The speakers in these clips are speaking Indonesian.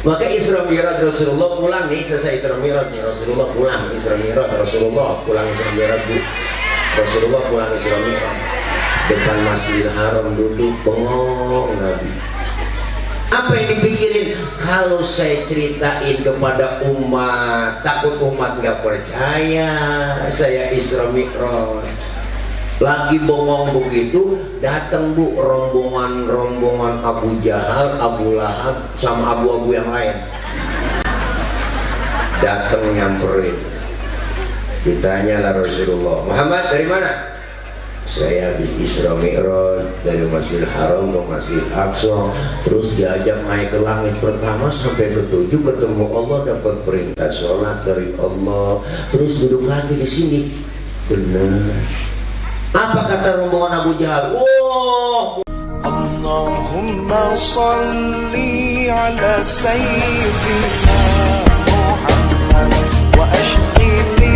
Maka Isra Mi'raj Rasulullah pulang nih, selesai Isra Mi'raj nih, Rasulullah pulang Isra Mi'raj, Rasulullah pulang Isra Mi'raj Bu. Rasulullah pulang Isra Mi'raj, depan Masjidil Haram duduk bengong Nabi. Apa yang dipikirin? Kalau saya ceritain kepada umat, takut umat nggak percaya saya Isra Mi'raj. Lagi bengong begitu, datang Bu rombongan Abu Jahal, Abu Lahab, sama abu-abu yang lain. Datang nyamperin. Ditanyalah Rasulullah, Muhammad dari mana? Saya habis Isra Mi'raj dari Masjidil Haram ke Masjidil Aqsa, terus diajak naik ke langit pertama sampai ke 7, ketemu Allah, dapat perintah sholat dari Allah, terus duduk lagi di sini. Benar. Apa kata rombongan Abu Jahal? Wow. Allahumma salli ala sayyidina Muhammad wa ashqini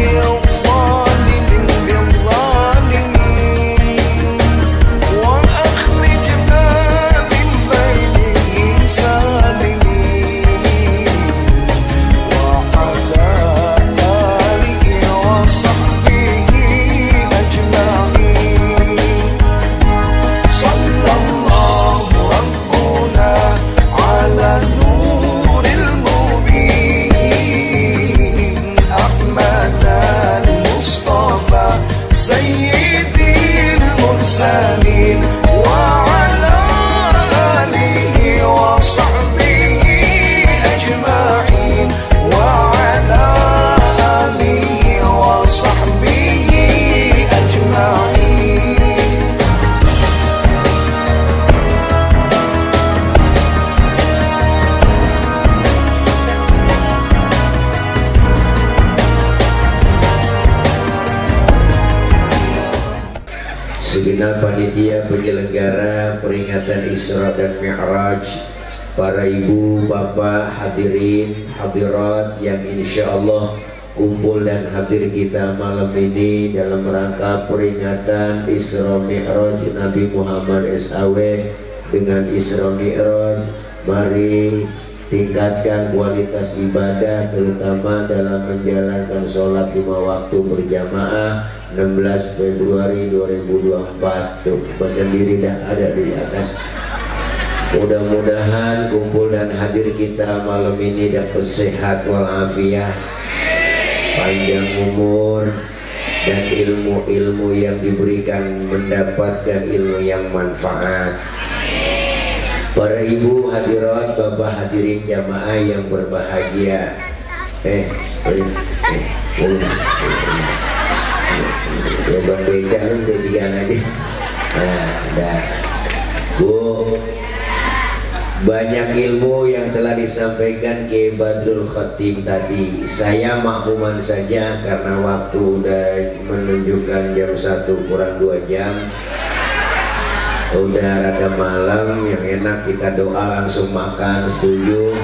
Segenap panitia penyelenggara peringatan Isra dan Mi'raj, para ibu, bapak, hadirin, hadirat yang insya Allah kumpul dan hadir kita malam ini dalam rangka peringatan Isra Mi'raj Nabi Muhammad SAW. Dengan Isra Mi'raj, mari tingkatkan kualitas ibadah, terutama dalam menjalankan sholat 5 waktu berjamaah. 16 Februari 2024 tuh, baca diri dah ada di atas. Mudah-mudahan kumpul dan hadir kita malam ini dapat sehat walafiat, panjang umur, dan ilmu-ilmu yang diberikan mendapatkan ilmu yang manfaat. Para ibu hadirat, bapak hadirin jamaah yang berbahagia, Bang Beca lu tigaan aja. Nah, dah. Bu, banyak ilmu yang telah disampaikan Kiai Badrul Khatib tadi. Saya makluman saja karena waktu udah menunjukkan jam 1 kurang 2 jam. Udah rada malam, yang enak kita doa langsung makan. Setuju?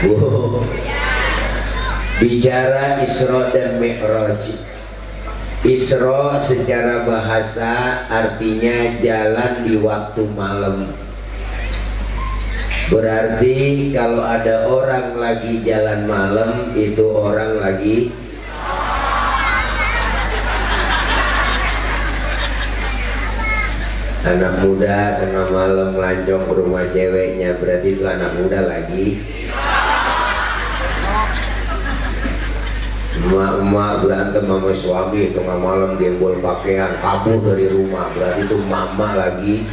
Bu, bicara Isra dan Mi'raj. Isra secara bahasa artinya jalan di waktu malam. Berarti kalau ada orang lagi jalan malam, itu orang lagi anak muda tengah malam melancong ke rumah ceweknya, berarti itu anak muda lagi. Emak-emak berantem sama suami tengah malam, gembol pakaian, kabur dari rumah, berarti itu mama lagi.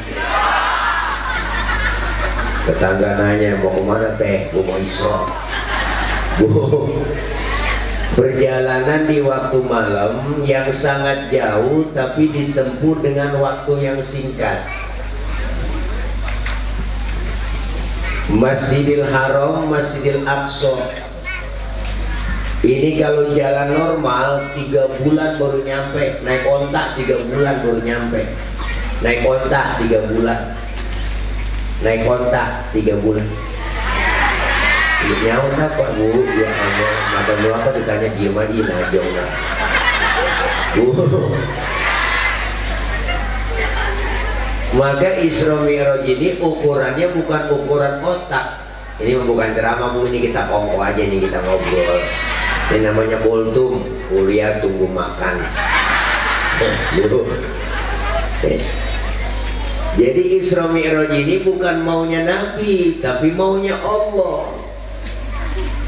Tetangga nanya, mau kemana teh? Gue mau Isra. Bu, perjalanan di waktu malam yang sangat jauh tapi ditempuh dengan waktu yang singkat. Masjidil Haram, Masjidil Aqsa, ini kalau jalan normal 3 bulan baru nyampe. Naik onta 3 bulan baru nyampe. Naik onta 3 bulan. Naik onta 3 bulan. Nyaut apa Bu? Ya Allah, mata lu apa ditanya diem aja najong lah. Bu, Maka Isra Mi'raj ini ukurannya bukan ukuran otak. Ini bukan ceramah Bu, ini kita kongko aja, ini kita ngobrol. Ini namanya kultum, kuliah tunggu makan. Jadi Isra Mi'raj ini bukan maunya Nabi, tapi maunya Allah.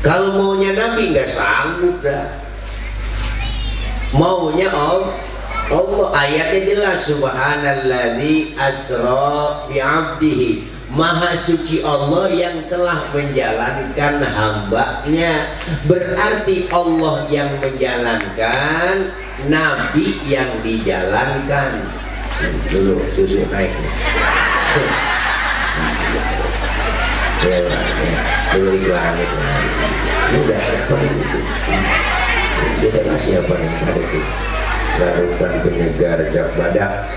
Kalau maunya Nabi nggak sanggup dah. Maunya Allah. Ayatnya jelas, subhanalladzi asra bi'abdihi, maha suci Allah yang telah menjalankan hambanya. Berarti Allah yang menjalankan, Nabi yang dijalankan. Dulu susu naik ya, dulu iklan itu udah apa itu kita masih apa yang tadi itu larutan penyegar jak badak,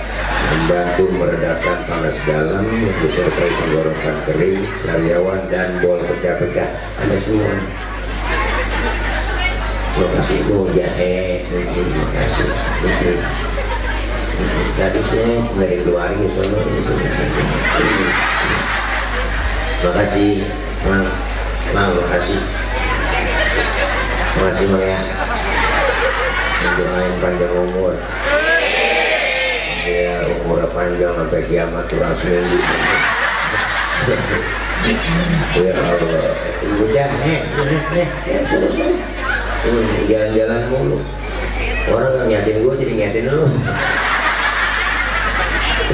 membantu meredakan panas dalam yang disertai tenggorokan kering, sariawan dan bol pecah-pecah. Ada semua. Makasih Bu jahe, makasih. Tadi saya nggak dikeluarin soalnya ini sini. Makasih, Mang, makasih. Makasih Mang ya. Doain panjang umur, ya umur panjang sampai kiamat kurang seminggu. Ya Allah, bocah, ya selesai. Jalan-jalan mulu. Orang nggak nyatin gue jadi nyatin lu.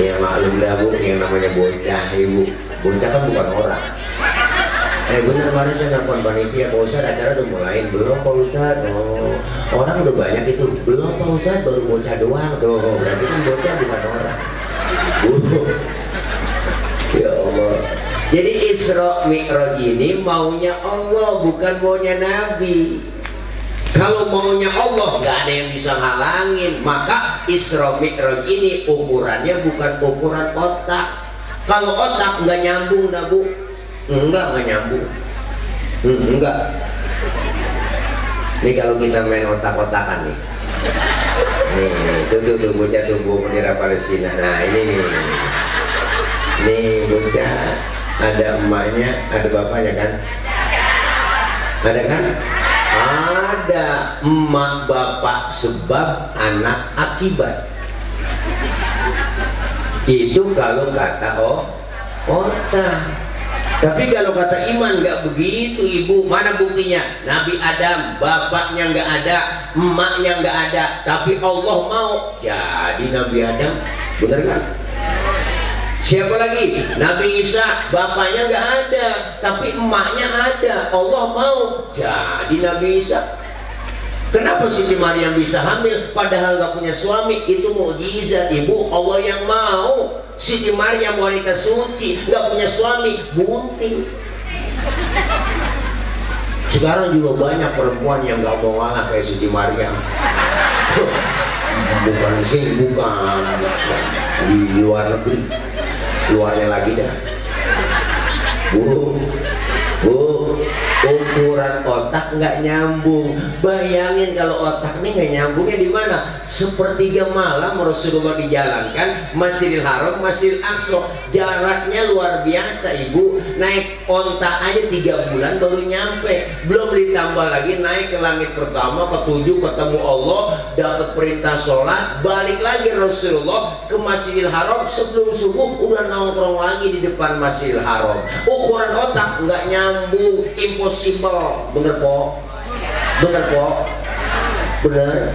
Ya maklum dah Bu, yang namanya bocah, ibu. Bocah kan bukan orang. Benar kemarin saya nelfon panitia, Pak Ustadz acara udah mulain. Belum Pak Ustadz. Oh, orang udah banyak itu. Belum Pak Ustadz, baru bocah doang tuh. Berarti kan bocah bukan orang. Ya Allah. Jadi Isra Mi'raj ini maunya Allah, bukan maunya Nabi. Kalau maunya Allah nggak ada yang bisa ngalangin. Maka Isra Mi'raj ini ukurannya bukan ukuran otak. Kalau otak nggak nyambung dah Bu. Enggak nyambung. Enggak. Nih kalau kita main otak-otakan nih. Nih, tuh bocah tumbuh bendera Palestina. Nah, ini nih. Nih bocah ada emaknya, ada bapaknya kan? Ada kan? Ada emak bapak sebab anak akibat. Itu kalau kata otak. Tapi kalau kata iman nggak begitu Ibu. Mana buktinya? Nabi Adam bapaknya nggak ada, emaknya nggak ada, tapi Allah mau jadi Nabi Adam. Bener kan? Siapa lagi? Nabi Isa bapaknya nggak ada, tapi emaknya ada. Allah mau jadi Nabi Isa. Kenapa Siti Maryam bisa hamil padahal nggak punya suami? Itu mukjizat Ibu, Allah yang mau. Siti Maryam wanita suci, nggak punya suami, bunting. Sekarang juga banyak perempuan yang nggak mau ngalah kayak Siti Maryam. Bukan di sini, bukan di luar negeri, luarnya lagi dah. Ukuran otak nggak nyambung. Bayangin kalau otak ini nggak nyambungnya di mana? Sepertiga malam Rasulullah dijalankan Masjidil Haram, Masjidil Aqsa, jaraknya luar biasa Ibu. Naik onta aja 3 bulan baru nyampe. Belum ditambah lagi naik ke langit pertama, ke-7 ketemu Allah, dapat perintah sholat, balik lagi Rasulullah ke Masjidil Haram sebelum subuh udah nongkrong lagi di depan Masjidil Haram. Ukuran otak nggak nyambung, impossible. Bener po? Bener po? Bener.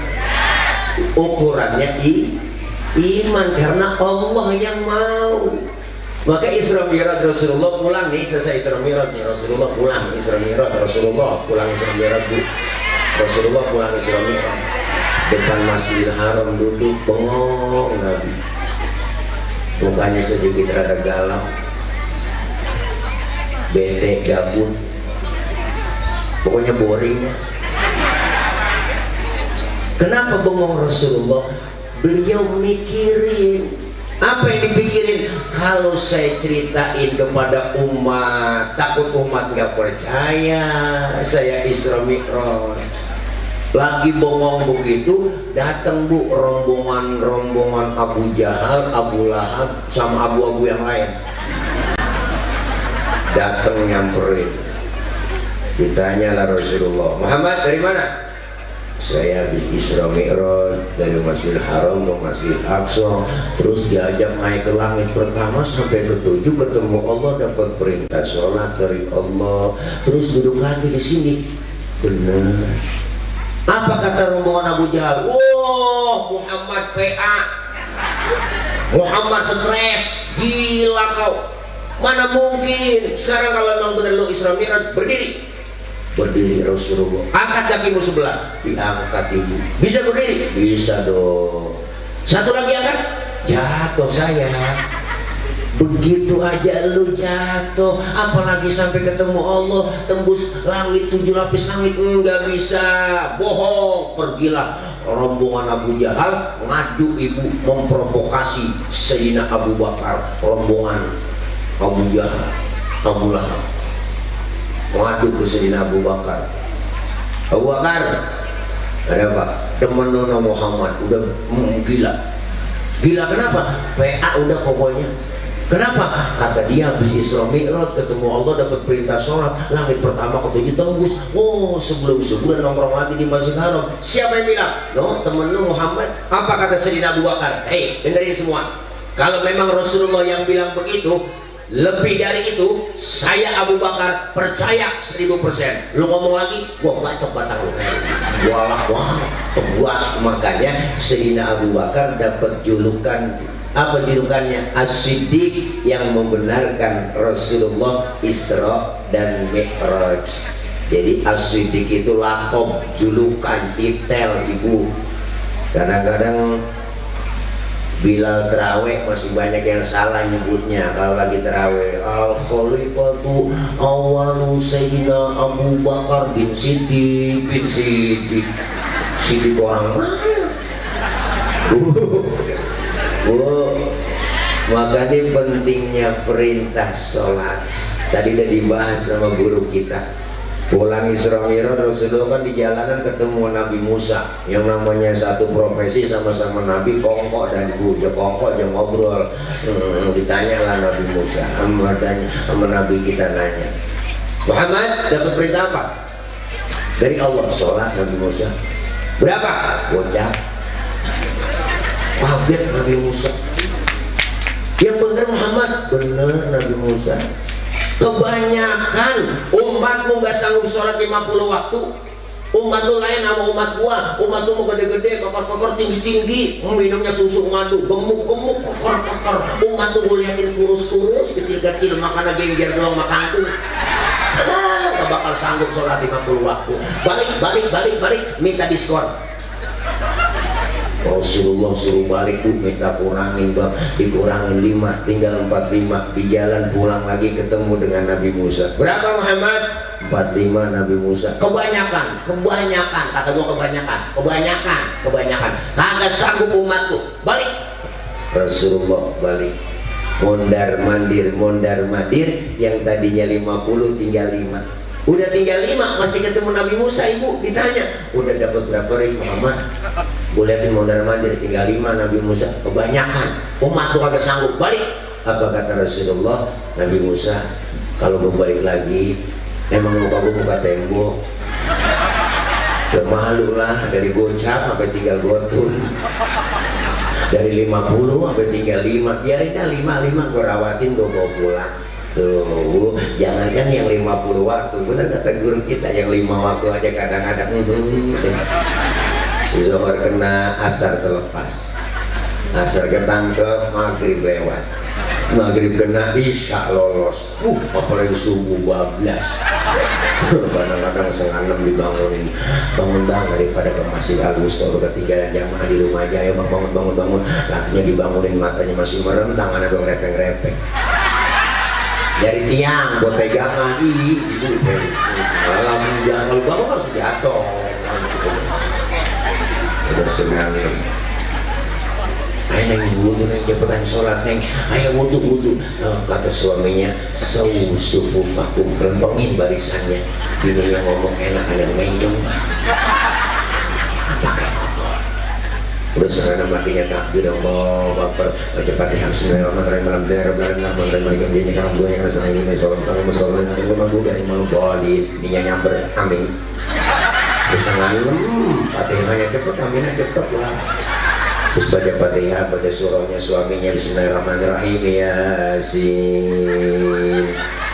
Ukurannya iman karena Allah yang mau. Maka Isra Mi'raj Rasulullah pulang nih, selesai Isra Mi'raj nih Rasulullah pulang Isra Mi'raj, Rasulullah pulang Isra Mi'raj Bu. Rasulullah pulang Isra Mi'raj depan Masjidil Haram duduk bengong Nabi. Mukanya sedikit rada galau, bete, gabut, pokoknya boring ya. Kenapa bengong Rasulullah? Beliau mikirin. Apa yang dipikirin? Kalau saya ceritain kepada umat, takut umat nggak percaya saya Isra Mi'raj. Lagi bongong begitu, datang Bu rombongan Abu Jahal, Abu Lahab sama abu-abu yang lain. Datang nyamperin. Ditanya lah Rasulullah, Muhammad dari mana? Saya habis Isra Mi'raj dari Masjidil Haram ke Masjidil Aqsa, terus diajak naik ke langit pertama sampai ke 7, ketemu Allah, dapat perintah sholat dari Allah, terus duduk lagi di sini. Benar. Apa kata rombongan Abu Jahal? Wah, Muhammad PA, Muhammad stres, gila kau. Mana mungkin? Sekarang kalau memang benar lo Isra Mi'raj, berdiri. Berdiri Rasulullah, angkat kakimu sebelah, diangkat ibu. Bisa berdiri? Bisa dong. Satu lagi angkat, jatuh saya. Begitu aja lu jatuh, apalagi sampai ketemu Allah, tembus langit 7 lapis langit, enggak bisa, bohong. Pergilah rombongan Abu Jahal ngadu ibu, memprovokasi Sayyidina Abu Bakar. Rombongan Abu Jahal, Abu Lahab mengadu ke Sayyidina Abu Bakar. Abu Bakar, ada apa? Temen Nona Muhammad udah gila. Gila kenapa? PA udah pokoknya. Kenapa? Kata dia habis Isra Mi'raj ketemu Allah, dapat perintah sholat, langit pertama ke 7 tembus. Oh, sebelum sebulan nongkrong lagi di Masjidil Haram. Siapa yang bilang? No, temen lu Muhammad. Apa kata Sayyidina Abu Bakar? Hei, dengerin semua. Kalau memang Rasulullah yang bilang begitu, lebih dari itu, saya Abu Bakar percaya 1000%. Lu ngomong lagi, gua bacok batang lu. Wah, tebuas. Makanya Sayyidina Abu Bakar dapat julukan, apa julukannya? As-Siddiq, yang membenarkan Rasulullah Isra dan Mi'raj. Jadi As-Siddiq itu lakob, julukan, titel ibu. Kadang-kadang Bilal terawih masih banyak yang salah nyebutnya. Kalau lagi terawih, Al-Khalifatu awalu Sayyidina Abu Bakar bin Siddiq bin Siddiq. Siddiq orang mana? Makanya pentingnya perintah sholat. Tadi udah dibahas sama guru kita. Pulang Isra Mi'raj, Rasulullah kan di jalanan ketemu Nabi Musa, yang namanya satu profesi sama-sama Nabi, kongkok dan buja. Kongkok aja ngobrol. Ditanyalah Nabi Musa sama Nabi kita nanya, Muhammad dapat perintah apa? Dari Allah. Sholat Nabi Musa. Berapa? Gocap. Kaget Nabi Musa. Yang benar Muhammad? Benar Nabi Musa. Kebanyakan umatmu gak sanggup sholat 50 waktu. Umat tuh lain sama umat gua. Umat tuh mau gede-gede, kokor-kokor, tinggi-tinggi, minumnya susu madu, gemuk-gemuk, kokor-kokor. Umat tuh gue liatin kurus-kurus, kecil-kecil, makan gengger doang makan tuh. Gak bakal sanggup sholat 50 waktu. Balik, minta diskon. Rasulullah suruh balik tuh, minta kurangin bang, dikurangin 5, tinggal 45. Di jalan pulang lagi ketemu dengan Nabi Musa. Berapa Muhammad? 45 Nabi Musa. Kebanyakan, kata gua kebanyakan. Kagak sanggup umat tuh. Balik. Rasulullah balik. Mondar mandir, yang tadinya 50 tinggal 5. Udah tinggal 5, masih ketemu Nabi Musa. Ibu ditanya, udah dapat berapa ring Muhammad? Gue liatin mondar mandir, tinggal 5 Nabi Musa. Kebanyakan, umat tuh kagak sanggup. Balik. Apa kata Rasulullah? Nabi Musa, kalau gue balik lagi, emang muka gue buka tembok. Udah malu lah, dari gocap sampai tinggal gotun. Dari 50 sampai tinggal 5. Biarin dah 5 gue rawatin, gue bawa pulang. Tuh, jangankan yang 50 waktu, benar kata guru kita, yang 5 waktu aja kadang-kadang. Zuhur kena, asar terlepas, asar ketangkep, maghrib lewat, maghrib kena, isya lolos. Apalagi subuh bablas. Kadang-kadang setengah 6 dibangunin, bangun bang daripada ke Masjid Al-Wusta, udah ketinggalan jamaah di rumah aja. Ayo bang, bangun. Lakinya dibangunin, matanya masih merem, tangannya dong repeng-repeng. Dari tiang buat pegangan, ibu langsung jangan bangun, langsung jatuh. Udah senang. Ayo neng wudhu, neng cepetan sholat neng. Ayo wudhu. Kata suaminya, sufufakum, lempengin barisannya. Bininya ngomong enak, ada mencong bang. pakai motor. Udah serana makinya takbir Allah Akbar, baca Fatihah bismillahirrahmanirrahim, alhamdulillahirrahmanirrahim, dia nyekam gue yang rasa ini sholat gue mampu dari malu boleh dia nyamber amin. Terus tangan Fatihahnya cepet, aminnya cepet lah. Terus baca Fatihah, baca surahnya suaminya bismillahirrahmanirrahim, Yasin.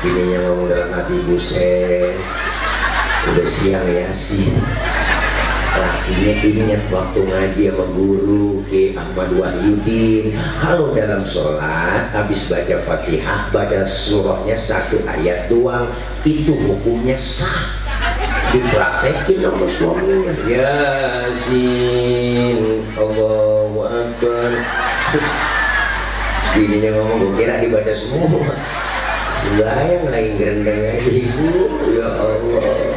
Bininya ngomong dalam hati, buset udah siang Yasin. Lakinya ingat waktu ngaji sama guru Ki Ahmad Wahyudin, kalau dalam sholat habis baca Fatihah baca surahnya satu ayat doang, itu hukumnya sah. Dipraktekin sama suaminya, Yasin Allahu Akbar. Bininya ngomong, gue kira dibaca semua. Sembayang lagi gerendeng aja ibu, ya Allah.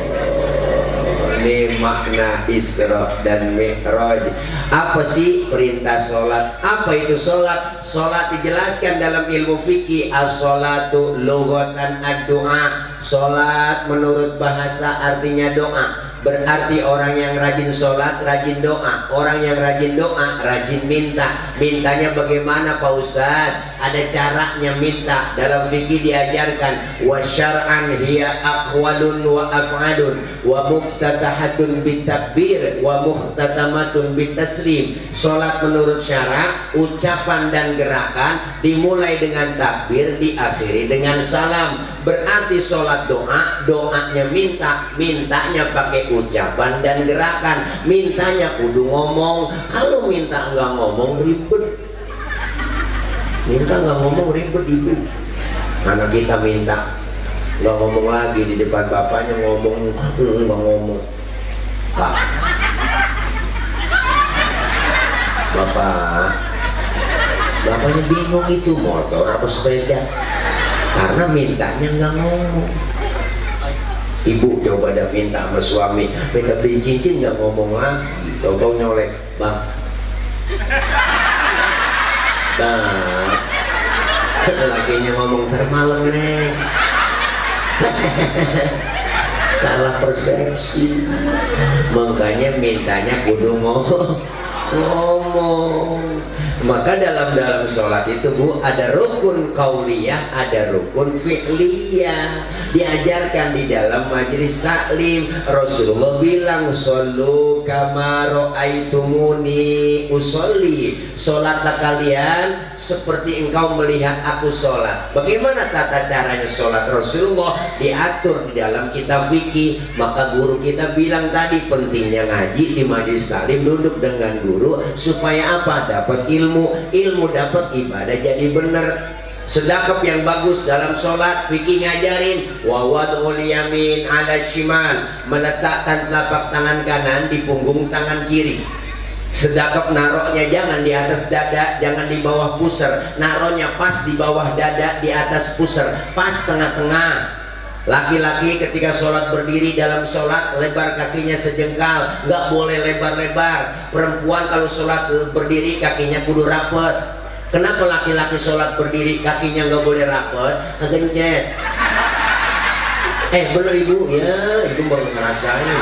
Ini makna Isra dan Mi'raj. Apa sih perintah sholat? Apa itu sholat? Sholat dijelaskan dalam ilmu fikih, as-sholatu lughatan ad-du'a. Sholat menurut bahasa artinya doa. Berarti orang yang rajin sholat, rajin doa. Orang yang rajin doa, rajin minta. Mintanya bagaimana Pak Ustadz? Ada caranya minta. Dalam fikih diajarkan, wa syar'an hiya aqwalun wa af'alun wa muftatahatun bitakbir wa muhtatamatun bitaslim. Sholat menurut syarak, ucapan dan gerakan dimulai dengan takbir, diakhiri dengan salam. Berarti sholat doa, doanya minta, mintanya pakai ucapan dan gerakan. Mintanya kudu ngomong. Kalau minta nggak ngomong ribet. Minta nggak ngomong ribet ibu. Anak kita minta nggak ngomong lagi, di depan bapaknya ngomong nggak ngomong. Pak, bapaknya bingung itu motor apa sepeda, karena mintanya nggak ngomong. Ibu coba dah minta sama suami, minta beli cincin nggak ngomong lagi, tau-tau nyolek, bang, lakinya ngomong termalam nih. Salah persepsi, makanya mintanya kudu ngomong. Maka dalam sholat itu Bu, ada rukun qauliyah, ada rukun fi'liyah. Diajarkan di dalam majelis taklim. Rasulullah bilang, shollu kama ra'aitumuni usolli. Sholatlah kalian seperti engkau melihat aku sholat. Bagaimana tata caranya sholat Rasulullah? Diatur di dalam kitab fikih. Maka guru kita bilang tadi, pentingnya ngaji di majelis taklim, duduk dengan guru supaya apa? Dapat ilmu dapat, ibadah jadi benar. Sedekap yang bagus dalam sholat, fikih ngajarin wa wad'ul yamin 'ala shimal, meletakkan telapak tangan kanan di punggung tangan kiri. Sedekap naruhnya jangan di atas dada, jangan di bawah pusar, naruhnya pas di bawah dada, di atas pusar, pas tengah-tengah. Laki-laki ketika sholat berdiri dalam sholat, lebar kakinya sejengkal, nggak boleh lebar-lebar. Perempuan kalau sholat berdiri kakinya kudu rapet. Kenapa laki-laki sholat berdiri kakinya nggak boleh rapet? Kegencet. Bener ibu, ya ibu baru ngerasain.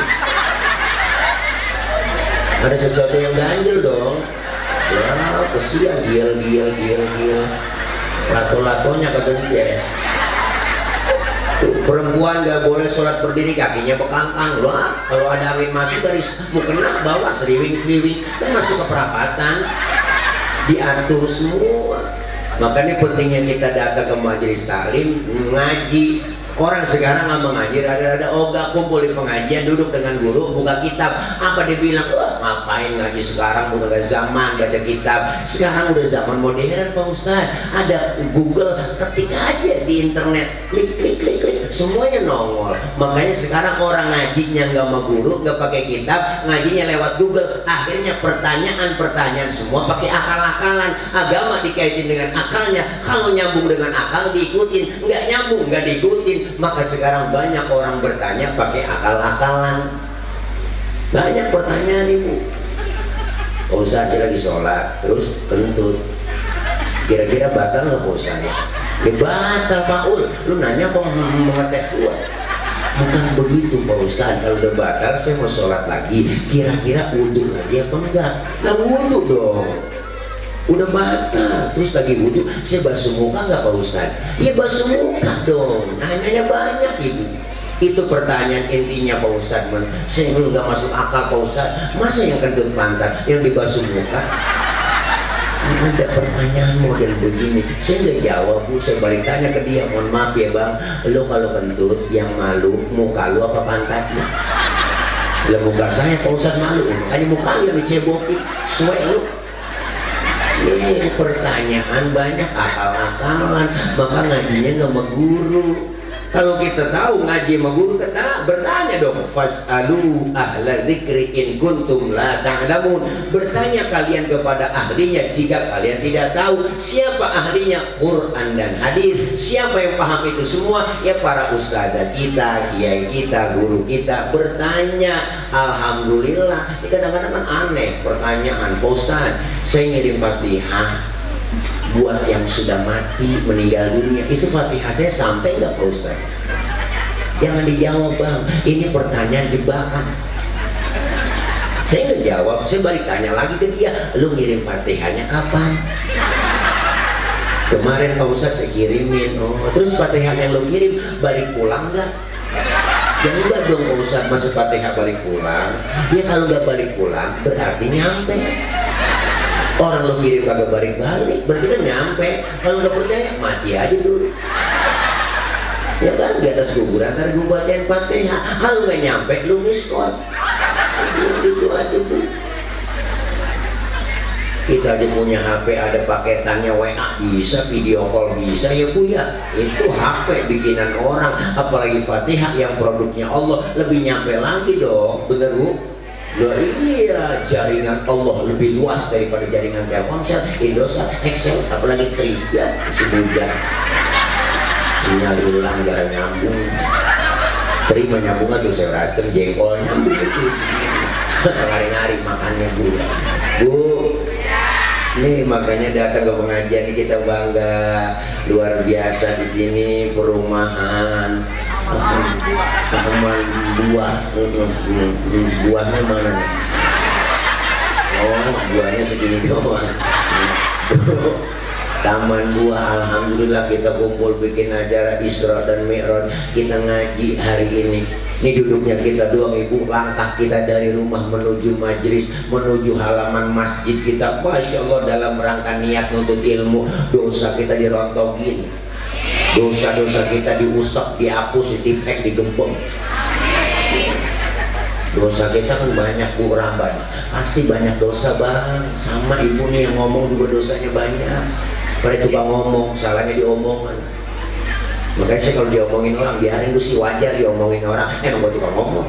Ada sesuatu yang ganjil dong. Ya kesian, gil. Lato-latonya kegencet. Perempuan gak boleh sholat berdiri kakinya bekangkang. Wah, kalau ada angin masuk dari mukena bawa seriwing kan masuk ke perapatan. Diatur semua. Makanya pentingnya kita datang ke majelis taklim, ngaji. Orang sekarang nggak mengaji, rada-rada ogah kumpul di pengajian, duduk dengan guru, buka kitab. Apa dia bilang? Wah, ngapain ngaji sekarang, udah gak zaman baca kitab. Sekarang udah zaman modern Pak Ustadz. Ada Google, ketik aja di internet, klik, semuanya nongol. Makanya sekarang orang ngajinya nggak sama guru, nggak pakai kitab, ngajinya lewat Google. Akhirnya pertanyaan semua pakai akal-akalan. Agama dikaitin dengan akalnya. Kalau nyambung dengan akal diikutin, nggak nyambung nggak diikutin. Maka sekarang banyak orang bertanya pakai akal-akalan. Banyak pertanyaan ibu. Oh Ustaz lagi sholat, terus kentut, kira-kira batal nggak Ustaz ya? Ya batal Pak Ul. Lu nanya kok mengetes gua. Bukan begitu Pak Ustadz, kalau udah batal saya mau sholat lagi, kira-kira wudhu lagi apa enggak? Nah wudhu dong, udah batal, terus lagi wudhu, saya basuh muka nggak Pak Ustadz? Ya basuh muka dong, nanyanya banyak ibu. Itu pertanyaan intinya Pak Ustadz. Saya nggak masuk akal Pak Ustadz, masa yang kentut pantat yang dibasuh muka? Ada pertanyaan model begini, saya nggak jawab Bu, saya balik tanya ke dia, mohon maaf ya Bang, lo kalau kentut yang malu muka lo apa pantatnya? Lah muka saya Pak Ustadz malu, makanya muka lo yang dicebokin, suwe lo. Ini pertanyaan banyak akal-akalan, maka ngajinya nggak sama guru. Kalau kita tahu ngaji sama guru, kita bertanya dong, fas'alu ahla dzikri in kuntum la ta'lamun. Bertanya kalian kepada ahlinya jika kalian tidak tahu. Siapa ahlinya? Quran dan hadis. Siapa yang paham itu semua? Ya para ustadzah kita, kiai kita, guru kita. Bertanya, alhamdulillah. Ini kadang-kadang kan aneh pertanyaan, Pak Ustadz, saya ngirim Fatihah buat yang sudah mati, meninggal dunia, itu Fatihah saya sampai nggak Pak Ustaz? Jangan dijawab Bang, ini pertanyaan jebakan. Saya nggak jawab, saya balik tanya lagi ke dia, lu ngirim Fatihahnya kapan? Kemarin Pak Ustaz saya kirimin. Oh, terus Fatihah yang lu kirim balik pulang nggak? Ya enggak dong Pak Ustaz, masa Fatihah balik pulang? Ya kalau nggak balik pulang berarti nyampe. Orang lo kirim kagak balik-balik, berarti kan nyampe. Kalau nggak percaya, mati aja dulu. Ya kan, di atas kuburan ntar gue bacain Fatihah. Kalau nggak nyampe, lu miskot. Gitu aja Bu. Kita aja punya HP, ada paketannya WA bisa, video call bisa ya Bu ya. Itu HP bikinan orang, apalagi Fatihah yang produknya Allah, lebih nyampe lagi dong, bener Bu? Loh iya, jaringan Allah lebih luas daripada jaringan Telkomsel, Indosat, Excel, apalagi Triga, sebujan. Sinyal ulang jarang nyambung. Terima nyambung tuh saya rasa jengkol nyambung itu. Ngari-ngari makannya Bu. Bu, nih makanya datang ke pengajian ini kita bangga, luar biasa di sini perumahan. Taman buah, buahnya mana nih? Oh, buahnya segini doang. Taman buah, alhamdulillah kita kumpul bikin acara Isra dan Mi'raj, kita ngaji hari ini. Ini duduknya kita doang Ibu, langkah kita dari rumah menuju majelis, menuju halaman masjid kita, Masya Allah, dalam rangka niat nuntut ilmu, dosa kita dirontogin. Dosa-dosa kita diusap, dihapus, ditipek, digembok. Dosa kita kan banyak Bu Ramban, pasti banyak dosa Bang. Sama Ibu nih yang ngomong juga dosanya banyak. Kalau tukang ngomong, salahnya diomongan. Makanya saya kalau diomongin orang, biarin gue sih, wajar diomongin orang. Emang gue tukang ngomong.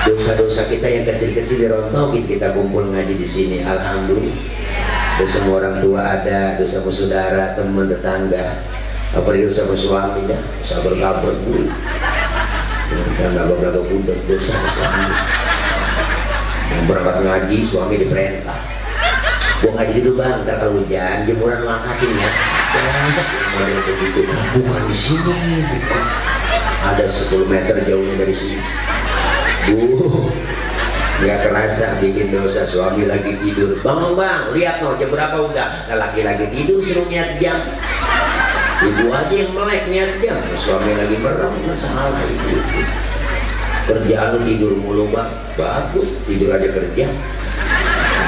Dosa-dosa kita yang kecil-kecil dirontogin, kita kumpul ngaji di sini. Alhamdulillah. Dosa sama orang tua ada, dosa sama saudara, teman, tetangga. Apalagi dosa sama suami dah, dosa berkabur dulu. Dan lagu-lagu budak, dosa sama suami. Yang berangkat ngaji, suami diperintah. Gua ngaji dulu Bang, ntar kalau hujan jemuran lu angkatin ya. Model begitu, bukan di sini, bukan. Ada 10 meter jauhnya dari sini. Bu, nggak kerasa bikin dosa, suami lagi tidur. Bangun Bang, lihat no jam berapa udah. Nah, laki lagi tidur suruh niat jam. Ibu aja yang melek niat jam, suami lagi merem, salah ibu. Kerjaan lu tidur mulu Bang, bagus tidur aja kerja.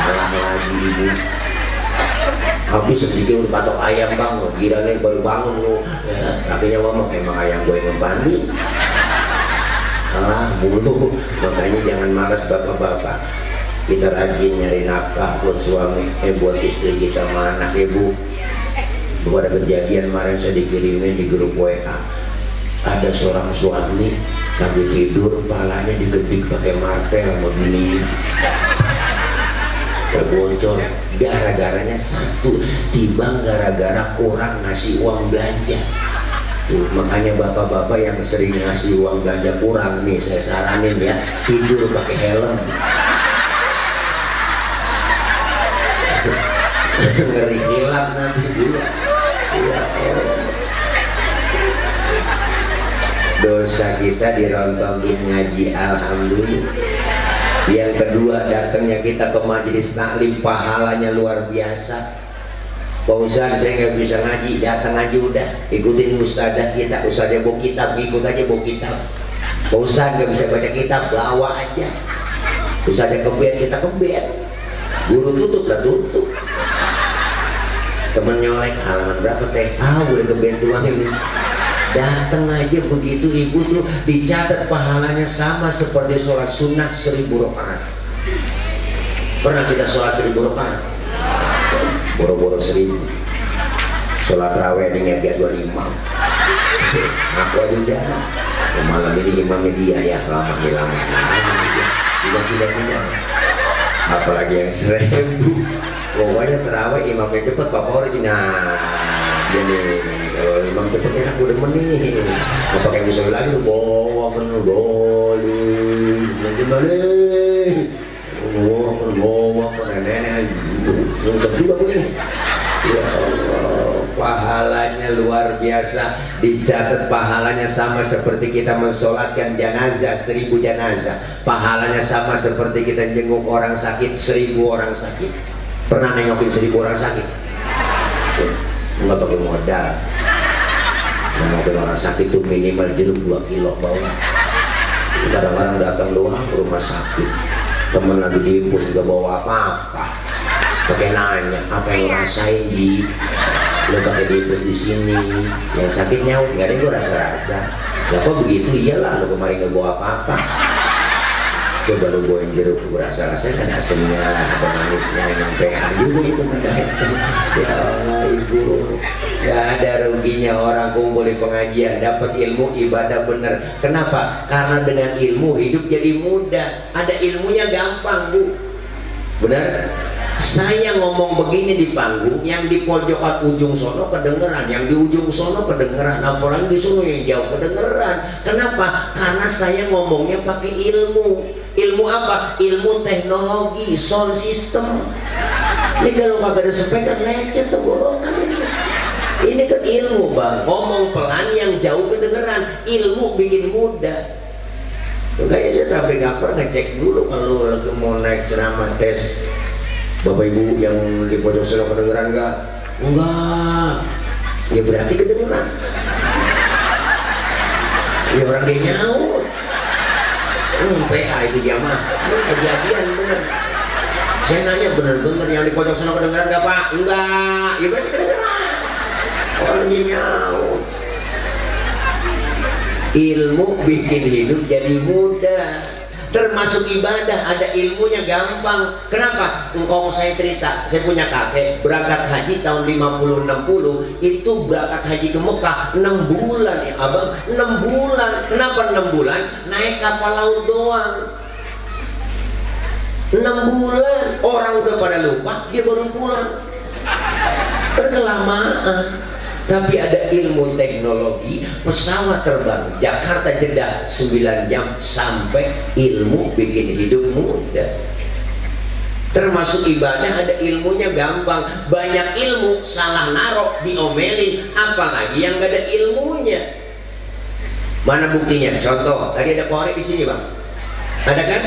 Salah lagi ibu. Habis sedikit udah patok ayam Bang, gila nih baru bangun lu. Ya, lakinya ngomong emang ayam gue yang pandi. Salah mulu, makanya jangan malas bapak-bapak. Kita rajin nyari nafkah buat suami, buat istri kita, sama anak ibu. Ada kejadian kemarin saya dikirimin di grup WA, ada seorang suami lagi tidur, palanya digedik pakai martel sama bininya, bocor. Gara-garanya satu, timbang gara-gara kurang ngasih uang belanja. Tuh, makanya bapak-bapak yang sering ngasih uang belanja kurang nih, saya saranin ya, tidur pakai helm. Ngeri hilang nanti dulu. dosa kita dirontokin ngaji, alhamdulillah. Yang kedua, datangnya kita ke majelis taklim, pahalanya luar biasa. Pak Ustadz, saya nggak bisa ngaji, datang aja udah, ikutin ustadzah kita, ustadzah bawa kitab, ikut aja bawa kitab. Pak Ustadz nggak bisa baca kitab, bawa aja. Ustadzah kebet, kita kebet. Guru tutup, lah tutup. Temen nyolek, halaman berapa teh? Boleh kebet doang ini. Datang aja begitu, ibu tuh dicatat pahalanya sama seperti sholat sunnah 1000 rakaat. Pernah kita sholat 1000 rakaat? Boro-boro 1000. Sholat raweh di Ngetia 25. Aku aja udah. Malam ini imamnya dia ya, lama. Tidak. Apalagi yang 1000. Pokoknya terawih imamnya cepet, Pak Polri. Nah, dia nih. Kalau imam cepet enak, udah menit. Mau pakai musuh lagi, lu bawa mungkin balik. Bawa nenek. Nyungsep juga begini. Ya Allah, pahalanya luar biasa. Dicatat pahalanya sama seperti kita mensolatkan jenazah 1000 jenazah. Pahalanya sama seperti kita jenguk orang sakit 1000 orang sakit. Pernah nengokin 1000 orang sakit? Enggak pakai modal. Nengokin orang sakit itu minimal jeruk 2 kilo bawa. Kadang-kadang datang doang ke rumah sakit, temen lagi diimpus juga bawa apa-apa, pakai nanya apa yang lo rasain di, lo pakai diimpus di sini, yang sakit nyaut nggak ada yang gue rasa-rasa. Lah kok begitu? Iyalah, lo kemarin gak bawa apa-apa. Coba lu bawain jeruk, gue rasa-rasanya ada asemnya, ada manisnya, yang PH juga itu mendatang. Ya Allah, ibu, gak ada ruginya orang kumpul di pengajian, dapat ilmu, ibadah bener. Kenapa? Karena dengan ilmu hidup jadi mudah. Ada ilmunya gampang, Bu. Bener? Saya ngomong begini di panggung, yang di pojokan ujung sono kedengeran, yang di ujung sono kedengeran, apalagi di sono yang jauh kedengeran. Kenapa? Karena saya ngomongnya pakai ilmu. Ilmu apa? Ilmu teknologi, sound system. Ini kalau kagak ada speaker lecet tenggorokan. Ini kan ilmu, Bang. Ngomong pelan yang jauh kedengeran. Ilmu bikin mudah. Makanya saya tapi nggak pernah ngecek dulu kalau lagi mau naik ceramah tes. Bapak Ibu yang di pojok sana kedengeran nggak? Enggak. Ya berarti kedengeran. Ya orang dia nyaut. PA itu jamaah. Kejadian bener. Saya nanya bener-bener yang di pojok sana kedengeran nggak Pak? Enggak. Ya berarti kedengeran. Orang dia nyaut. Ilmu bikin hidup jadi mudah. Termasuk ibadah, ada ilmunya gampang. Kenapa? Engkau saya cerita, saya punya kakek berangkat haji tahun 50-60. Itu berangkat haji ke Mekah 6 bulan ya abang, 6 bulan. Kenapa 6 bulan? Naik kapal laut doang. 6 bulan, orang udah pada lupa, dia baru pulang. Kelamaan. Tapi ada ilmu teknologi, pesawat terbang Jakarta Jeddah 9 jam sampai, ilmu bikin hidup mudah. Termasuk ibadah ada ilmunya gampang. Banyak ilmu salah narok diomelin, apalagi yang gak ada ilmunya. Mana buktinya? Contoh, tadi ada korek di sini bang, ada kan?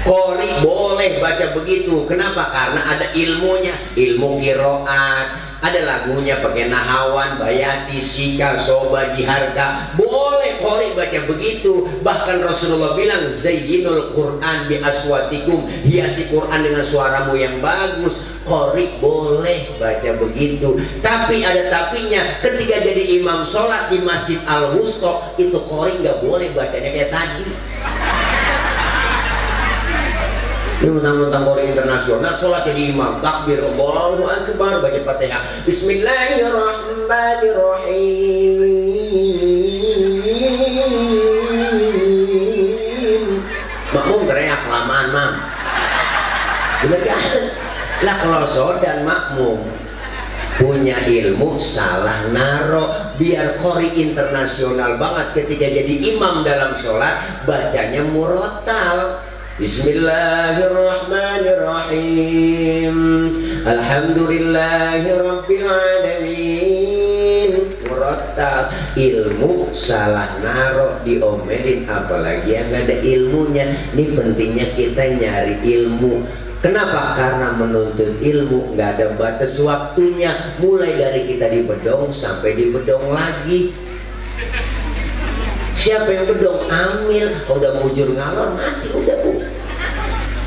Qori boleh baca begitu. Kenapa? Karena ada ilmunya, ilmu kiroat. Ada lagunya pakai nahawan, bayati, sika, soba, jiharka. Boleh Qori baca begitu. Bahkan Rasulullah bilang, zayyinul Qur'an bi aswatikum, hiasi Quran dengan suaramu yang bagus. Qori boleh baca begitu. Tapi ada tapinya, ketika jadi imam sholat di Masjid Al-Wusta, itu Qori nggak boleh bacanya kayak tadi. Ini mentang-mentang Qori internasional, sholat jadi imam, takbir Allahu Akbar, baca Fatihah, Bismillahirrahmanirrahim. Makmum teriak kelamaan mam. Bener kan? Lah kalau sholat dan makmum punya ilmu salah naro, biar Qori internasional banget ketika jadi imam dalam sholat bacanya murotal. Bismillahirrahmanirrahim. Alhamdulillahi rabbil alamin. Murat batal. Ilmu salah naro diomelin, apalagi yang gak ada ilmunya. Ini pentingnya kita nyari ilmu. Kenapa? Karena menuntut ilmu nggak ada batas waktunya. Mulai dari kita di bedong sampai di bedong lagi. Siapa yang bedong? Amil. Udah mujur ngalor mati udah bu.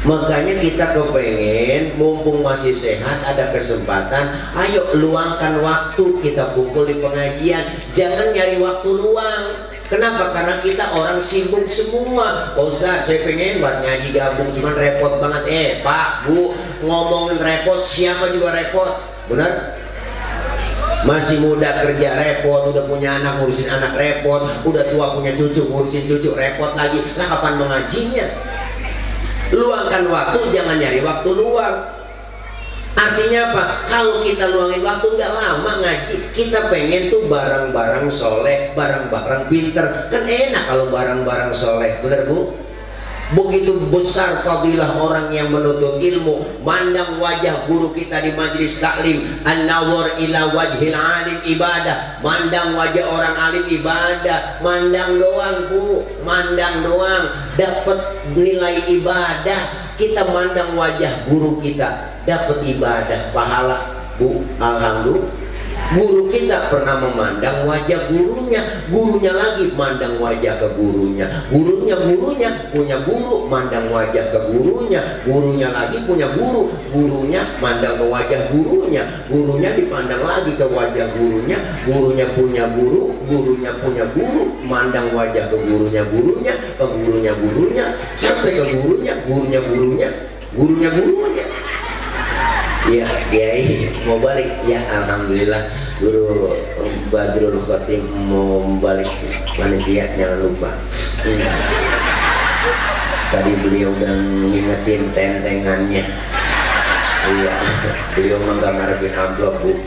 Makanya kita kepengen mumpung masih sehat, ada kesempatan, ayo luangkan waktu kita kumpul di pengajian. Jangan nyari waktu luang. Kenapa? Karena kita orang sibuk semua. Oh, Ustaz, saya pengen buat ngaji gabung, cuman repot banget. Pak, Bu, ngomongin repot, siapa juga repot. Benar? Masih muda kerja repot, udah punya anak ngurusin anak repot, udah tua punya cucu ngurusin cucu repot lagi. Lah kapan mengajinya? Luangkan waktu, jangan nyari waktu luang. Artinya apa? Kalau kita luangin waktu nggak lama ngaji, kita pengen tuh barang-barang soleh, barang-barang pinter. Kan enak kalau barang-barang soleh, bener bu? Begitu besar fadilah orang yang menuntut ilmu. Mandang wajah guru kita di majelis taklim, an-nawar ila wajhil alim ibadah. Mandang wajah orang alim ibadah. Mandang doang bu, mandang doang dapat nilai ibadah. Kita mandang wajah guru kita dapat ibadah pahala bu. Alhamdulillah. Guru kita pernah memandang wajah gurunya, gurunya lagi mandang wajah ke gurunya, gurunya punya guru mandang wajah ke gurunya, gurunya lagi punya guru, gurunya mandang ke wajah gurunya, gurunya dipandang lagi ke wajah gurunya, gurunya punya guru, gurunya punya guru mandang wajah ke gurunya, gurunya sampai ke gurunya, gurunya. Ya, Kiai mau balik ya, alhamdulillah. Guru Badrul Khotim mau balik panitia, jangan lupa. Tadi beliau udah ngingetin tentengannya. Iya, beliau mah nggak ngarepin amplop bu.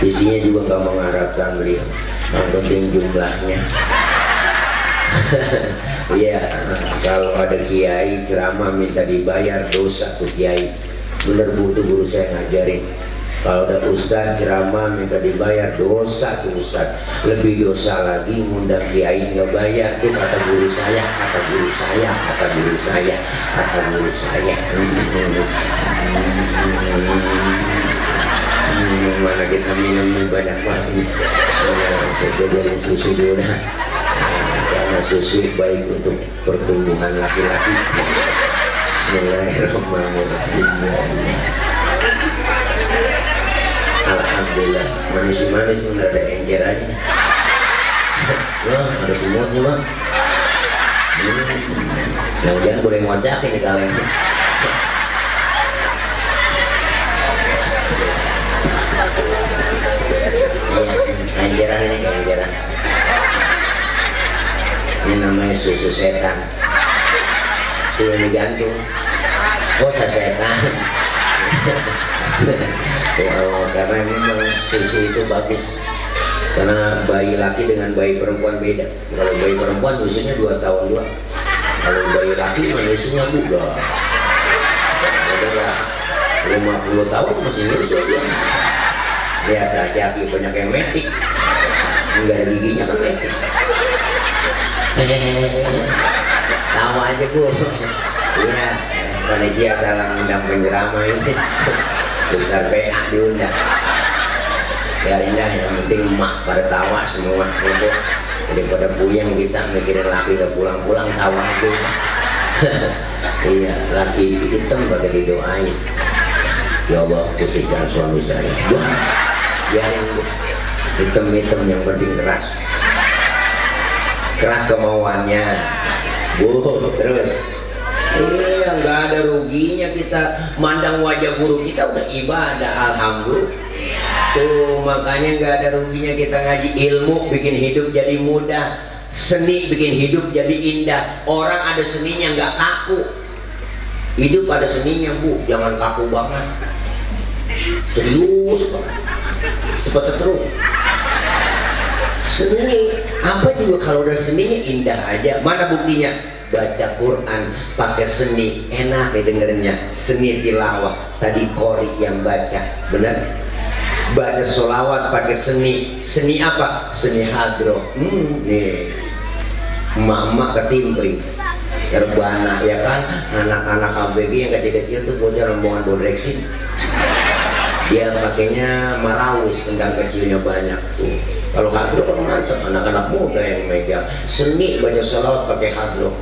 Isinya juga nggak mengharapkan beliau. Yang penting jumlahnya. Iya, kalau ada kiai ceramah minta dibayar dosa tuh kiai. Bener bu, tuh guru saya ngajarin. Kalau ada ustaz ceramah minta dibayar dosa tuh ustaz. Lebih dosa lagi ngundang kiai nggak bayar. Tuh kata guru saya. Mana kita minum banyak banget ini. Saya jajarin susu dulu dah. Karena susu baik untuk pertumbuhan laki-laki. Bismillahirrahmanirrahim. Alhamdulillah, manis-manis bener ada encer aja. Wah, ada semutnya bang. Jangan boleh ngocak ini kalian. Enceran ini enceran. Ini namanya susu setan. Itu yang digantung. Oh, setan. Ya Allah, karena memang susu itu bagus. Karena bayi laki dengan bayi perempuan beda. Kalau bayi perempuan usianya 2 tahun doang. Kalau bayi laki manusianya udah 50 tahun masih nyusu dia. Lihat laki-laki banyak yang metik. Enggak ada giginya kan metik. Tahu aja bu. Iya, panitia salah ngundang penceramah ini. Besar PA diundang. Biarin dah, yang penting emak pada tawa semua. Daripada puyeng kita mikirin laki udah pulang-pulang tawa aja. Iya, laki hitam pada didoain. Ya Allah, putihkan suami saya. Biarin bu. Hitam-hitam yang penting keras. Keras kemauannya. Bu, terus. Iya, nggak ada ruginya kita mandang wajah guru kita udah ibadah, alhamdulillah. Tuh makanya nggak ada ruginya kita ngaji ilmu, bikin hidup jadi mudah, seni bikin hidup jadi indah. Orang ada seninya nggak kaku, hidup ada seninya bu, jangan kaku banget, serius banget, cepat setruk. Seni apa juga kalau udah seninya indah aja. Mana buktinya? Baca Quran pakai seni enak nih dengernya, seni tilawah. Tadi Qori yang baca, bener? baca sholawat pakai seni. Seni apa? Seni hadroh. Nih emak-emak ketimpling terbana ya kan, anak-anak ABG yang kecil-kecil tuh bocah rombongan bodreksin, dia pakainya marawis, kendang kecilnya banyak tuh. Kalau hadroh kan mantap, anak-anak muda yang megang. Seni baca sholawat pakai hadroh.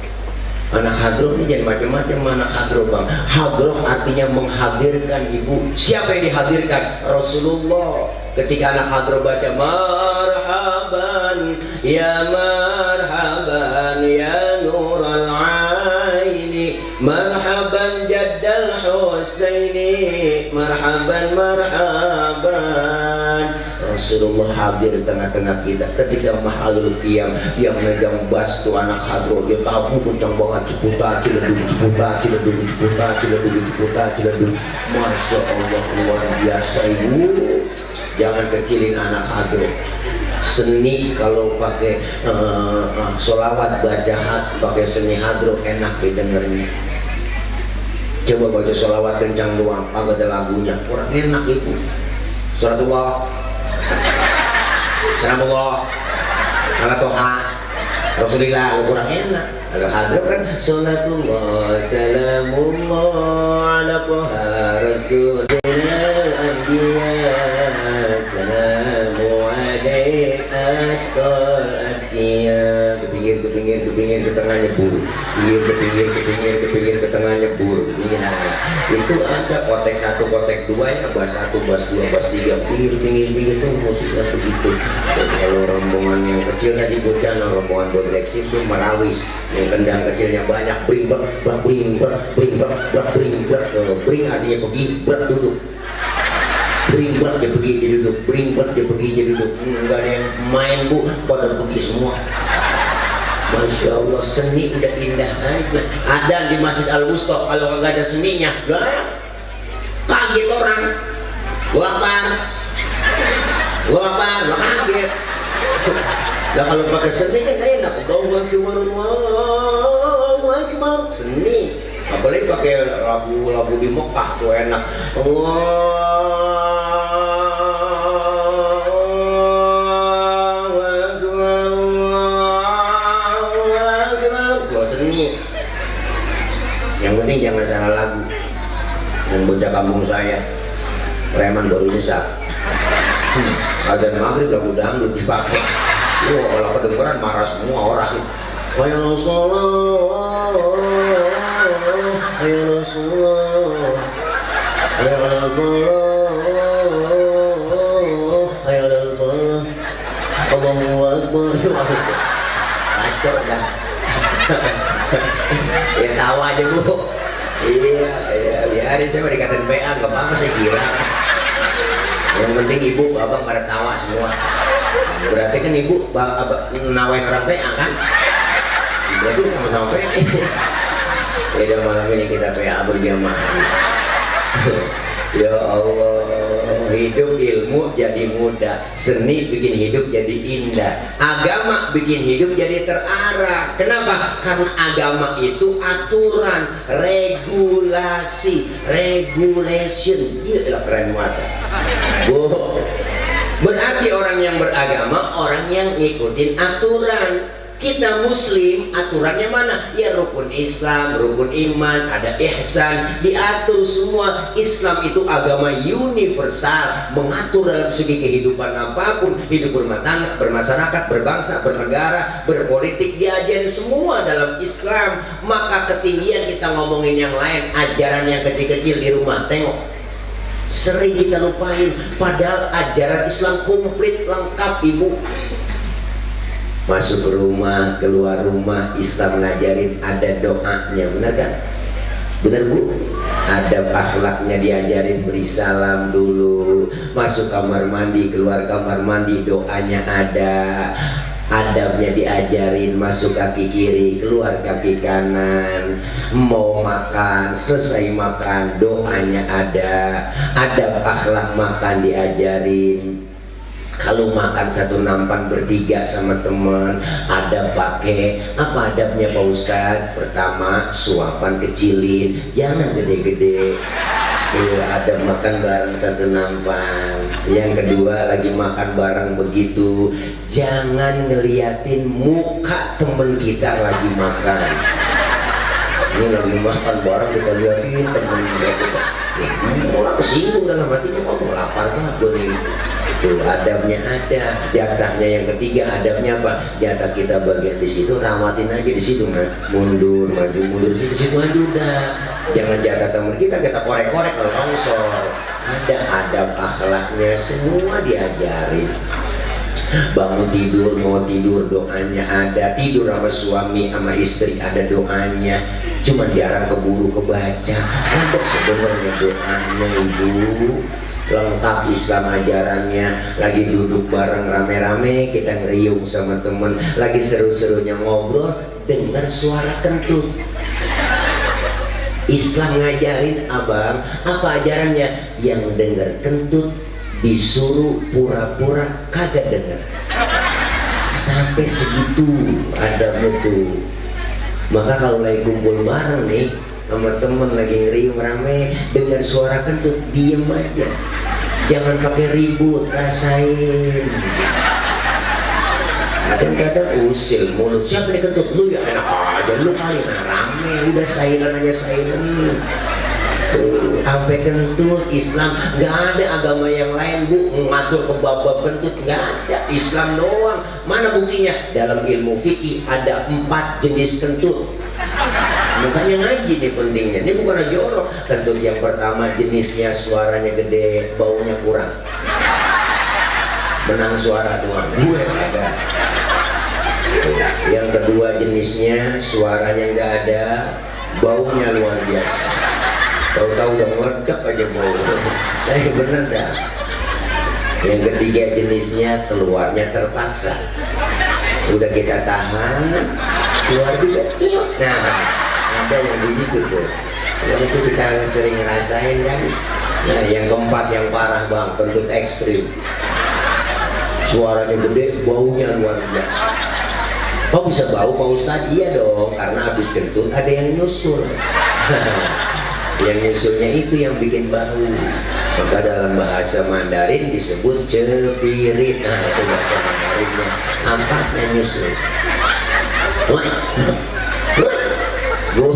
Anak hadroh ini jadi macam-macam anak hadroh bang. Hadroh artinya menghadirkan ibu. Siapa yang dihadirkan? Rasulullah. Ketika anak hadroh baca marhaban ya marhaban ya nural aini marhaban jaddal husaini marhaban marhaban, Rasulullah hadir di tengah-tengah kita. Ketika mahalul qiyam yang megang bas tuh anak hadroh, dia tahu kencang banget, ceputa ciledug ceputa ciledug ceputa ciledug ceputa ciledug. Masya Allah luar biasa ibu. Jangan kecilin anak hadroh. Seni kalau pakai sholawat baca pakai seni hadroh enak didengarnya. Coba baca sholawat kencang doang, agak ada lagunya, kurang enak itu. Salatullah, salamullah, ala toha, Rasulillah, kurang enak. Kalau hadroh kan salatullah, salamullah, ala toha, Rasulillah, anbiya, salamu alaik, atqal, atqiya. Ke pinggir, ke tengah nyebur. Ke pinggir, ke tengah nyebur. Itu ada kotek 1, kotek 2 ya, bas 1, bas 2, bas 3. Pinggir tuh musiknya begitu. Dan kalau rombongan yang kecil tadi bocah, rombongan bodreksin itu marawis. Yang kendang kecilnya banyak, bring artinya pergi, duduk. Bring dia pergi dia duduk, dia pergi dia duduk. Enggak ada yang main bu, pada pergi semua. Masya Allah, seni udah indah aja. Adzan di Masjid Al-Wusta kalau nggak ada seninya, lah kaget orang. Lapar, lo kaget. Nah kalau pakai seni kan enak. Allahu Akbar, seni. Apalagi pakai lagu di Mekah tuh enak. Yang penting jangan salah lagu. Dan bocah kampung saya preman baru nyesal. Adzan maghrib lagu dangdut dipakai. Kalau kedengeran marah semua orang. Ya Rasulullah, ya Rasulullah, ya Rasulullah, ya Rasulullah, Allahu Akbar. Kacau dah. Ya tahu aja bu. Iya biarin, saya mau dikatain PA nggak apa-apa saya kira. Yang penting ibu bapak pada tawa semua. Berarti kan ibu nawain orang PA kan? Berarti sama-sama PA. Ya malam ini kita PA berjamaah. Ya Allah, hidup ilmu jadi mudah, seni bikin hidup jadi indah, agama bikin hidup jadi terarah. Kenapa? Karena agama itu aturan, regulasi, regulation. Gila keren banget. Berarti orang yang beragama orang yang ngikutin aturan. Kita muslim aturannya mana? Ya rukun Islam, rukun iman, ada ihsan, diatur semua. Islam itu agama universal, mengatur dalam segi kehidupan apapun, hidup berumah tangga, bermasyarakat, berbangsa, bernegara, berpolitik, diajarin semua dalam Islam. Maka ketinggian kita ngomongin yang lain, ajaran yang kecil-kecil di rumah, tengok sering kita lupain, padahal ajaran Islam komplit lengkap ibu. Masuk rumah, keluar rumah, Islam ngajarin ada doanya, benar kan? Benar bu? Adab akhlaknya diajarin, beri salam dulu. Masuk kamar mandi, keluar kamar mandi, doanya ada. Adabnya diajarin, masuk kaki kiri, keluar kaki kanan. Mau makan, selesai makan, doanya ada. Adab akhlak makan diajarin. Kalau makan satu nampan bertiga sama teman, ada pakai apa adabnya Pak Ustadz? Pertama, suapan kecilin, jangan gede-gede. Ada makan bareng satu nampan. Yang kedua lagi makan bareng begitu, jangan ngeliatin muka temen kita lagi makan. Ini lagi makan bareng kita liatin temen kita. Orang kesinggung dalam hatinya, ngomong lapar banget gue nih. Itu adabnya ada. Jatahnya yang ketiga adabnya apa? Jatah kita bagian di situ, rawatin aja di situ, mundur maju mundur di situ aja udah. Jangan jatah teman kita korek-korek kalau longsor. Ada adab akhlaknya semua diajarin. Bangun tidur, mau tidur doanya ada. Tidur sama suami sama istri ada doanya. Cuma jarang keburu kebaca. Ada sebenarnya doanya ibu. Lengkap Islam ajarannya. Lagi duduk bareng rame-rame, kita ngeriung sama temen, lagi seru-serunya ngobrol, dengar suara kentut. Islam ngajarin abang, apa ajarannya? Yang dengar kentut disuruh pura-pura kagak dengar. Sampai segitu adabnya tuh. Maka kalau lagi kumpul bareng nih sama temen lagi ngeriung rame, dengar suara kentut, diem aja, jangan pakai ribut, rasain. Kadang-kadang usil mulut, siapa nih kentut? Lu ya, enak aja lu kali. Nah rame udah silent aja, silent. Sampai kentut. Islam nggak ada agama yang lain bu mengatur ke bab-bab kentut, nggak ada. Islam doang. Mana buktinya? Dalam ilmu fikih ada 4 jenis kentut. Bukannya ngaji nih pentingnya, ini bukan jorok. Kentut yang pertama jenisnya suaranya gede, baunya kurang, menang suara doang, gue ada. Yang kedua jenisnya suaranya nggak ada, baunya luar biasa, tahu-tahu udah meledak aja bau. Bener dah. Yang ketiga jenisnya keluarnya terpaksa, udah kita tahan keluar juga. Nah ada yang begitu tuh, yang mesti kita sering ngerasain kan. Nah yang keempat yang parah bang, kentut ekstrim, suaranya gede, baunya luar biasa. Kok bisa bau Pak Ustadz? Iya dong, karena habis kentut ada yang nyusul. Yang nyusulnya itu yang bikin bau. Maka dalam bahasa Mandarin disebut cepirit. Nah itu bahasa Mandarinnya, ampasnya nyusul. Bu,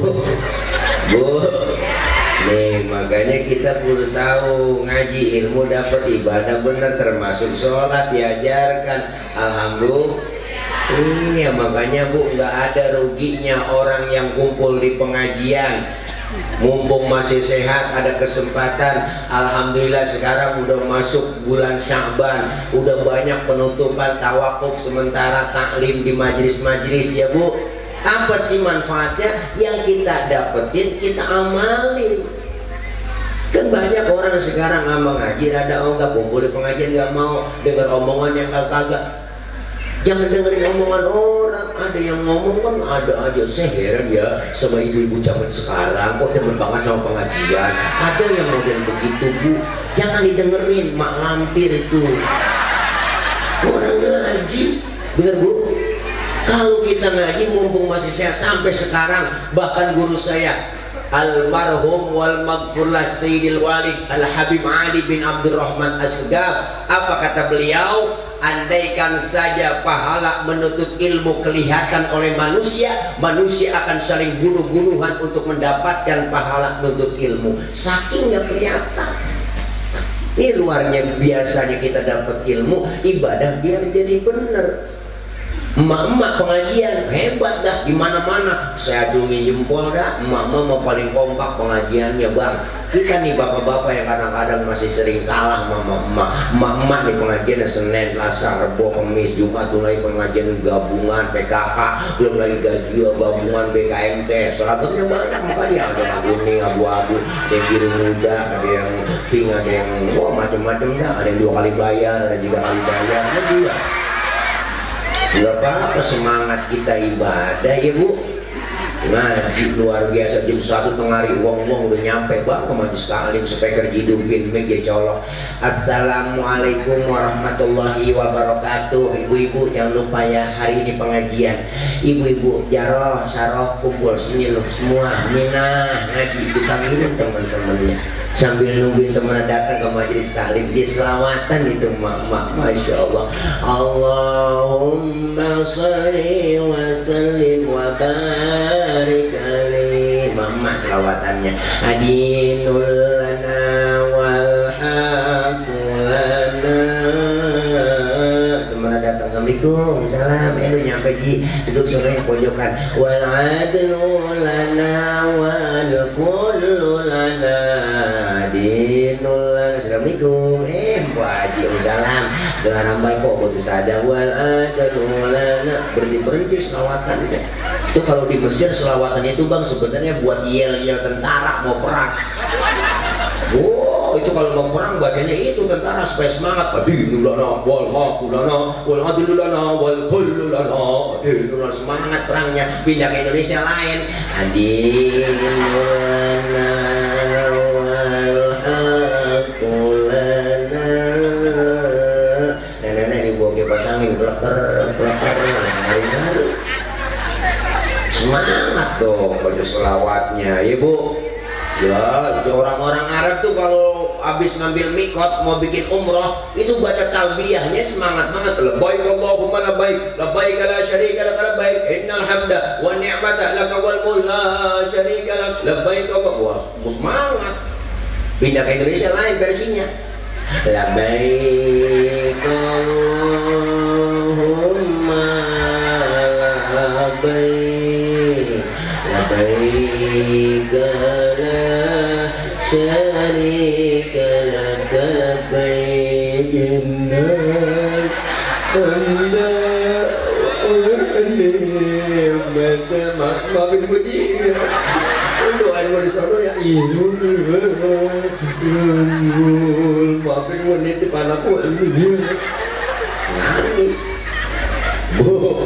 nih makanya kita perlu tahu, ngaji ilmu dapat ibadah benar, termasuk sholat diajarkan. Alhamdulillah. Iya makanya bu, nggak ada ruginya orang yang kumpul di pengajian. Mumpung masih sehat, ada kesempatan. Alhamdulillah sekarang udah masuk bulan Sya'ban, udah banyak penutupan tawakuf sementara taklim di majelis-majelis ya bu. Apa sih manfaatnya? Yang kita dapetin kita amalin. Kan banyak orang sekarang ngomong ngaji ada nggak kumpul di pengajian, nggak mau dengar omongan yang kagak. Jangan dengerin omongan orang. Ada yang ngomong kan ada aja. Saya heran ya sama ibu-ibu zaman sekarang, kok demen banget sama pengajian. Ada yang model begitu bu, jangan didengerin, mak lampir itu. Orang ngaji, bener bu. Kalau kita ngaji mumpung masih sehat sampai sekarang, bahkan guru saya almarhum wal maghfurlah Sayyidil Walid Al Habib Ali bin Abdurrahman Asgaf, apa kata beliau? Andaikan saja pahala menuntut ilmu kelihatan oleh manusia, manusia akan saling bunuh-bunuhan untuk mendapatkan pahala menuntut ilmu. Saking nggak kelihatan. Ini luarnya biasanya kita dapat ilmu, ibadah biar jadi bener. Emak-emak pengajian hebat dah, di mana-mana saya acungin jempol dah. Emak-emak mau paling kompak pengajiannya bang. Kita nih bapak-bapak yang kadang-kadang masih sering kalah sama emak. Emak-emak nih pengajian Senin, Selasa, Rabu, Kamis, Jumat mulai pengajian gabungan PKK, belum lagi gaji gabungan BKMT. Seragamnya banyak makanya ada yang kuning, abu-abu, ada yang biru muda, ada yang pink, ada yang macam-macam dah. Ada yang 2 kali bayar, ada 3 kali bayar. Ada juga. Nggak apa-apa, semangat kita ibadah ya bu. ngaji luar biasa. Jam 1 tengah hari wong udah nyampe bang ke majelis taklim, speaker hidupin mic dia colok. Assalamualaikum warahmatullahi wabarakatuh. Ibu-ibu jangan lupa ya, hari ini pengajian. Ibu-ibu jaroh saroh kumpul sini loh semua, minah ngaji dipanggilin teman-temannya sambil nungguin teman datang ke majelis taklim. Di selawatan itu mak, masya Allah. Allahumma sholli wa sallim wa barik alaihi. Mama selawatannya adinul lana wal haqulana. Teman datang, assalamualaikum, salam. Lu nyampe ji, duduk sore pojokan. Wal adlu lana wal kullu lana dinul lana. Assalamualaikum, Pak Haji, salam. Dengan hambal kok putus saja. Wal adlu lana. Berhenti selawatan. Itu kalau di Mesir selawatan itu bang sebenarnya buat yel-yel tentara mau perang. Itu kalau mau perang bacanya itu tentara supaya semangat. Adinul lana wal haqulana wal adlu lana wal kullu lana. Adinul semangat perangnya. Pindah ke Indonesia lain. Adinul lana wal haqulana. Nenek-nenek dibawa ke pasangin peleker hari-hari. Semangat dong baca selawatnya ya bu. Ya orang-orang Arab tuh kalau habis ngambil mikot mau bikin umroh itu baca talbiyahnya semangat banget. Labbaik Allahumma labbaik, labbaik la syarika lak labbaik, innal hamda wa ni'mata lak wal mulk la syarika lak, labbaik Allah. Semangat. Pindah ke Indonesia lain versinya. Labbaik Allahumma labbaik, labbaik la syarika lak labbaik, innal hamda wa ni'mata. Maafin gue ji, doain gue di sana ya. Maafin gue nitip anakku nangis. Bu,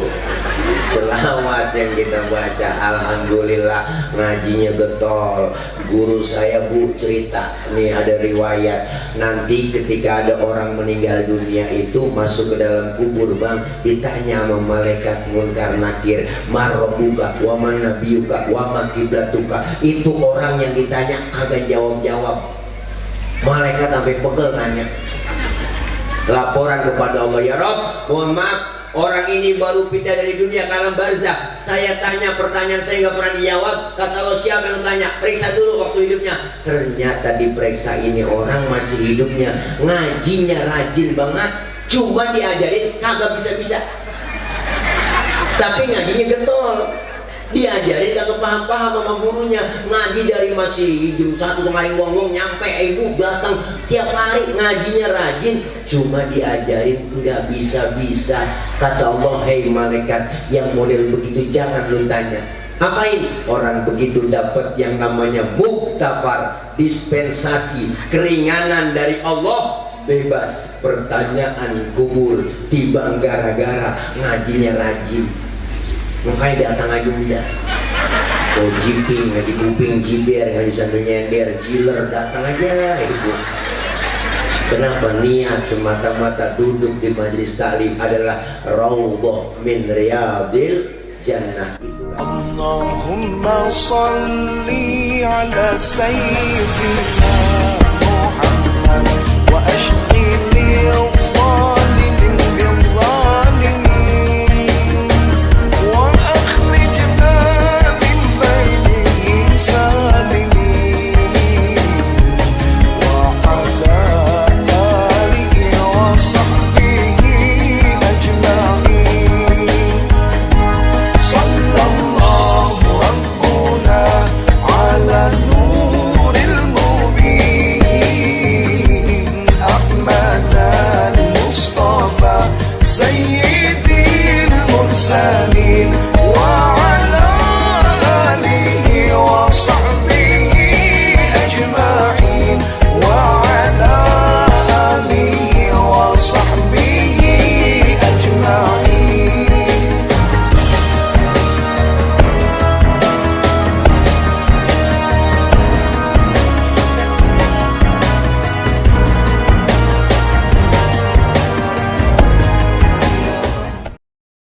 selawat yang kita baca alhamdulillah ngajinya getol. Guru saya bu cerita nih, ada riwayat nanti ketika ada orang meninggal dunia itu masuk ke dalam kubur bang, ditanya sama malaikat munkar nakir, marrobuka wa man nabiyuka wa ma kiblatuka. Itu orang yang ditanya kagak jawab-jawab. Malaikat sampai pegel nanya, laporan kepada Allah, ya Rob, mohon maaf, orang ini baru pindah dari dunia ke alam barzah. Saya tanya pertanyaan saya nggak pernah dijawab. Kata Allah, siapa yang tanya? Periksa dulu waktu hidupnya. Ternyata diperiksa ini orang masih hidupnya, ngajinya rajin banget, cuma diajarin kagak bisa-bisa. Tapi ngajinya getol. Diajarin kagak paham-paham sama gurunya. Ngaji dari masih jam 1 tengah hari wong nyampe ibu datang tiap hari, ngajinya rajin, cuma diajarin nggak bisa-bisa. Kata Allah, hei malaikat yang model begitu jangan lu tanya. Apain? Orang begitu dapat yang namanya muktafar, dispensasi, keringanan dari Allah, bebas pertanyaan kubur, tiba gara-gara ngajinya rajin. Makanya datang aja udah. Oh jiping, ngaji kuping, jiber, ngaji sambil nyender, jiler, datang aja ibu. Kenapa? Niat semata-mata duduk di majelis taklim adalah raudhah min riyadil jannah. Allahumma salli ala sayyidina Muhammad wa ashghil